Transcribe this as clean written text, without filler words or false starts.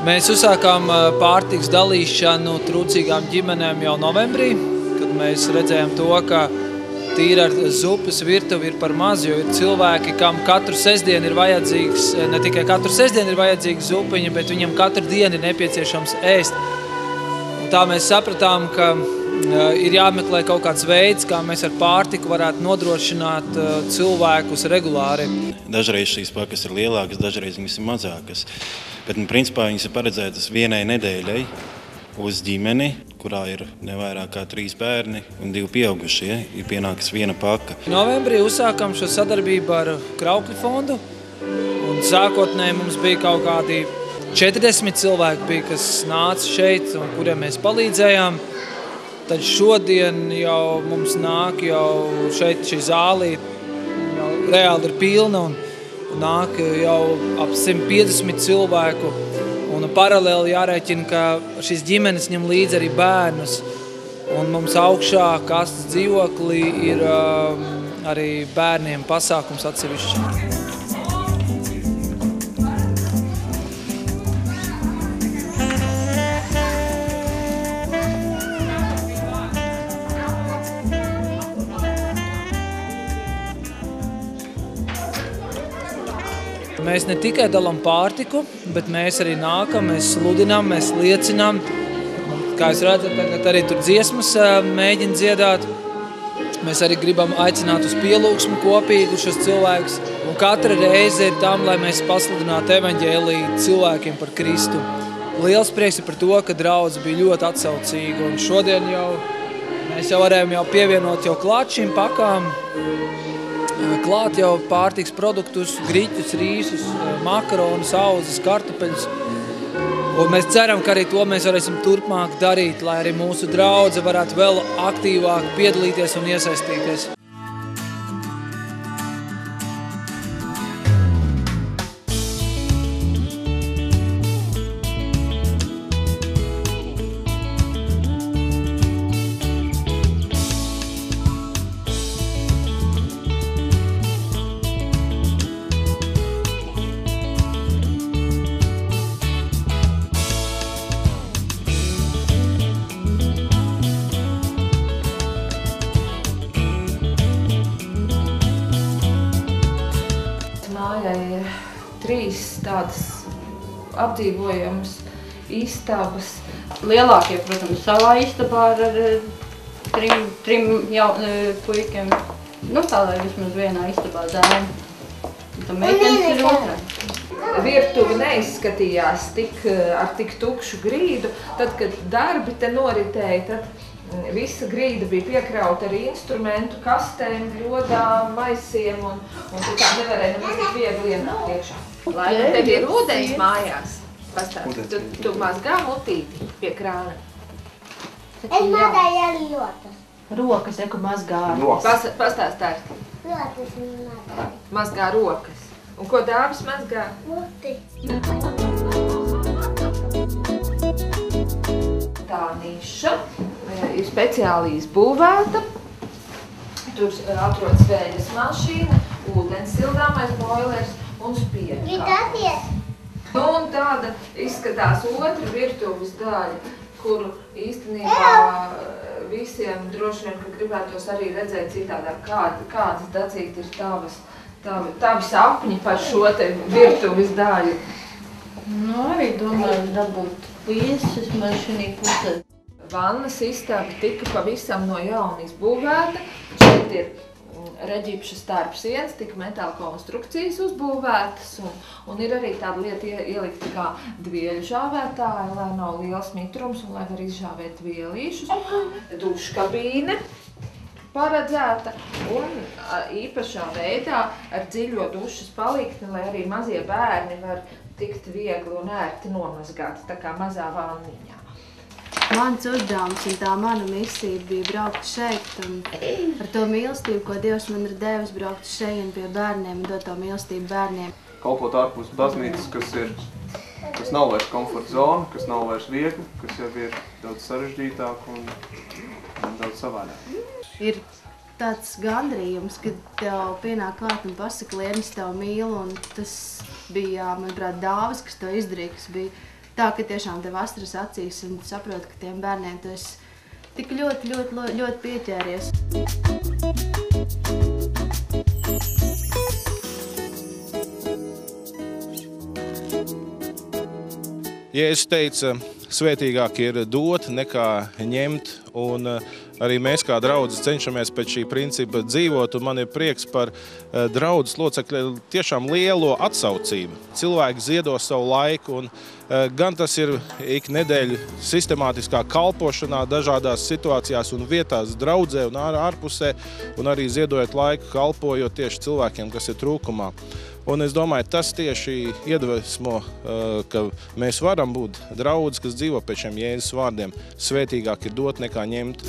Mēs uzsākām pārtikas dalīšanu trūcīgām ģimenēm jau novembrī, kad mēs redzējām to, ka tīri ar zupas virtuvi ir par maz, jo ir cilvēki, kam katru sestdienu ir vajadzīgs, ne tikai katru sestdienu ir vajadzīga zupiņa, bet viņam katru dienu ir nepieciešams ēst. Un tā mēs sapratām, ka ir jāmeklē kaut kāds veids, kā mēs ar pārtiku varētu nodrošināt cilvēkus regulāri. Dažreiz šīs pakas ir lielākas, dažreiz viņas ir mazākas. Bet, principā, viņas ir paredzētas vienai nedēļai uz ģimeni, kurā ir nevairāk kā 3 bērni un 2 pieaugušie. Ir pienākas viena paka. Novembrī uzsākām šo sadarbību ar Kraukļu fondu. Un sākotnēji mums bija kaut kādi 40 cilvēki, kas nāca šeit un kuriem mēs palīdzējām. Tad šodien jau mums nāk jau šeit šī zālī reāli ir pilna un nāk jau ap 150 cilvēku. Un paralēli jārēķina, ka šīs ģimenes ņem līdzi arī bērnus. Un mums augšā kastes dzīvoklī ir arī bērniem pasākums atsevišķi. Mēs ne tikai dalām pārtiku, bet mēs arī nākam, mēs sludinām, mēs liecinām. Kā jūs redzat, tagad arī tur dziesmas mēģina dziedāt. Mēs arī gribam aicināt uz pielūgsmu kopīgu šos cilvēkus. Un katra reize ir tam, lai mēs pasludinātu evaņģēliju cilvēkiem par Kristu. Liels prieks ir par to, ka draudze bija ļoti atsaucīga. Un šodien mēs varējām pievienot klāt šīm pakām. Klāt jau pārtiks produktus, griķus, rīsus, makaronus, auzes, kartupeļus. Un mēs ceram, ka arī to mēs varēsim turpmāk darīt, lai arī mūsu draudze varētu vēl aktīvāk piedalīties un iesaistīties. Mājai ir 3 tādas apdzīvojamas istabas. Lielākie, protams, savā istabā ar 3 puikiem. Tā lai vismaz vienā istabā zēni. Tā meitenes ir otrā. Virtuve neizskatījās ar tik tukšu grīdu. Tad, kad darbi te noritēja, tad visa grīda bija piekrauta ar instrumentu, kastēm, bļodām, maisiem, un tu tā nevarēja nemaz tik viegli ienākt iekšā. Laikam tev ir ūdens mājās. Pastāst, tu mazgā mutīti pie krāna. Es mazgāju arī rokas. Rokas, eku mazgā. Pastāst tā. Rokas mazgāju. Mazgā rokas. Un ko dāvis mazgā? Muti. Tā niša ir speciāli izbūvēta. Tur atrodas vēļas mašīna, ūdens sildāmais boilers un spiedkāpes. Un tāda izskatās otra virtuves daļa, kuru īstenībā visiem droši vien, ka gribētos arī redzēt citādāk, kādas dacīt ir tavi sapņi par šo te virtuves daļu. Arī domāju dabūt viesas mašīnī pusē. Vannas istaba tika pavisam no jauna izbūvēta. Šeit ir reģipša starpsienas, tika metāla konstrukcijas uzbūvētas un ir arī tāda lieta ielikta kā dvieļu žāvētāja, lai nav liels mitrums un lai var izžāvēt dvielīšus. Duškabīne paredzēta un īpašā veidā ar dziļo dušas paliktni, lai arī mazie bērni var tikt viegli un ērti nomazgāti, tā kā mazā vanniņā. Mans uzdevums un tā mana misija bija braukt šeit un ar to mīlestību, ko Dievs man ir devis, braukt šeit pie bērniem un dot to mīlestību bērniem. Kalpot ārpus baznīcas, kas nav vairs komforta zona, kas nav vairs viegli, kas jau ir daudz sarežģītāk un daudz savādāk. Ir tāds gandrījums, kad tev pienāk klāt un pasaka, Lienis tev mīl, un tas bija, manuprāt, Dāvis, kas to izdarīja, kas bija tā, ka tiešām tev asaras acīs un saproti, ka tiem bērniem tu esi tik ļoti pieķēries. Jēzus teica, svētīgāk ir dot nekā ņemt, un arī mēs kā draudzes cenšamies pēc šī principa dzīvot, un man ir prieks par draudzes locekļu tiešām lielo atsaucību. Cilvēki ziedo savu laiku, un gan tas ir ik nedēļu sistemātiskā kalpošanā, dažādās situācijās un vietās draudzē un ārpusē, un arī ziedojot laiku, kalpojot tieši cilvēkiem, kas ir trūkumā. Un es domāju, tas tieši iedvesmo, ka mēs varam būt draudz, kas dzīvo pēc šiem Jēzus vārdiem. Svētīgāk ir dot nekā ņemt.